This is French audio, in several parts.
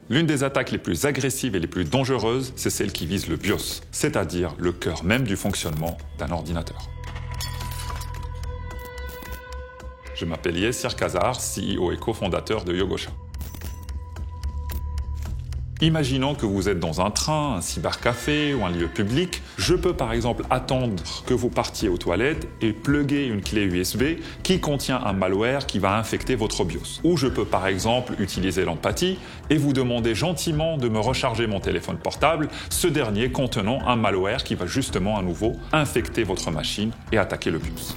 L'une des attaques les plus agressives et les plus dangereuses, c'est celle qui vise le BIOS, c'est-à-dire le cœur même du fonctionnement d'un ordinateur. Je m'appelle Yessir Kazar, CEO et cofondateur de Yogosha. Imaginons que vous êtes dans un train, un cybercafé ou un lieu public. Je peux par exemple attendre que vous partiez aux toilettes et plugger une clé USB qui contient un malware qui va infecter votre BIOS. Ou je peux par exemple utiliser l'empathie et vous demander gentiment de me recharger mon téléphone portable, ce dernier contenant un malware qui va justement à nouveau infecter votre machine et attaquer le BIOS.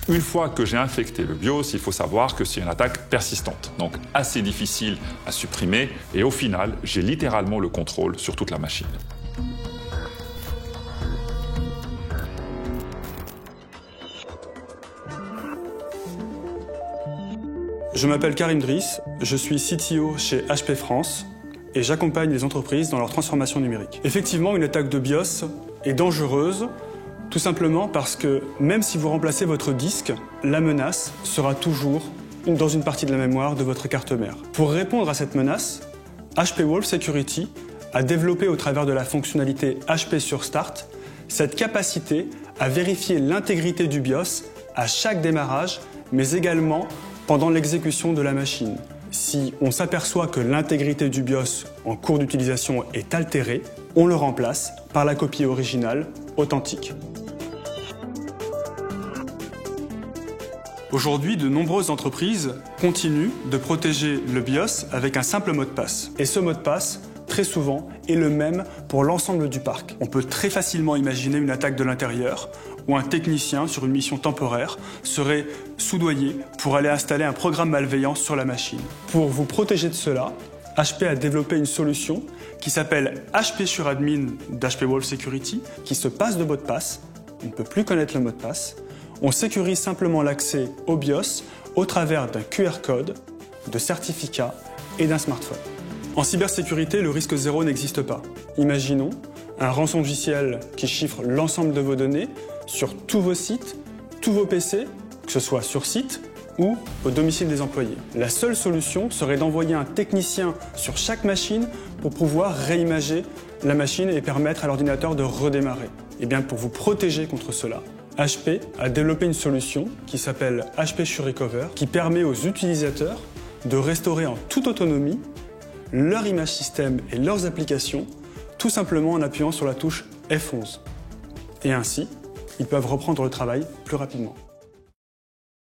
Une fois que j'ai infecté le BIOS, il faut savoir que c'est une attaque persistante, donc assez difficile à supprimer, et au final, j'ai littéralement le contrôle sur toute la machine. Je m'appelle Karim Driss, je suis CTO chez HP France et j'accompagne les entreprises dans leur transformation numérique. Effectivement, une attaque de BIOS est dangereuse, tout simplement parce que même si vous remplacez votre disque, la menace sera toujours dans une partie de la mémoire de votre carte mère. Pour répondre à cette menace, HP Wolf Security a développé au travers de la fonctionnalité HP sur Start cette capacité à vérifier l'intégrité du BIOS à chaque démarrage, mais également pendant l'exécution de la machine. Si on s'aperçoit que l'intégrité du BIOS en cours d'utilisation est altérée, on le remplace par la copie originale authentique. Aujourd'hui, de nombreuses entreprises continuent de protéger le BIOS avec un simple mot de passe. Et ce mot de passe, très souvent, est le même pour l'ensemble du parc. On peut très facilement imaginer une attaque de l'intérieur où un technicien sur une mission temporaire serait soudoyé pour aller installer un programme malveillant sur la machine. Pour vous protéger de cela, HP a développé une solution qui s'appelle HP sur Admin d'HP Wolf Security, qui se passe de mot de passe. On ne peut plus connaître le mot de passe. On sécurise simplement l'accès au BIOS au travers d'un QR code, de certificats et d'un smartphone. En cybersécurité, le risque zéro n'existe pas. Imaginons un rançongiciel qui chiffre l'ensemble de vos données sur tous vos sites, tous vos PC, que ce soit sur site ou au domicile des employés. La seule solution serait d'envoyer un technicien sur chaque machine pour pouvoir réimager la machine et permettre à l'ordinateur de redémarrer. Et bien pour vous protéger contre cela, HP a développé une solution qui s'appelle HP Sure Recover, qui permet aux utilisateurs de restaurer en toute autonomie leur image système et leurs applications, tout simplement en appuyant sur la touche F11. Et ainsi, ils peuvent reprendre le travail plus rapidement.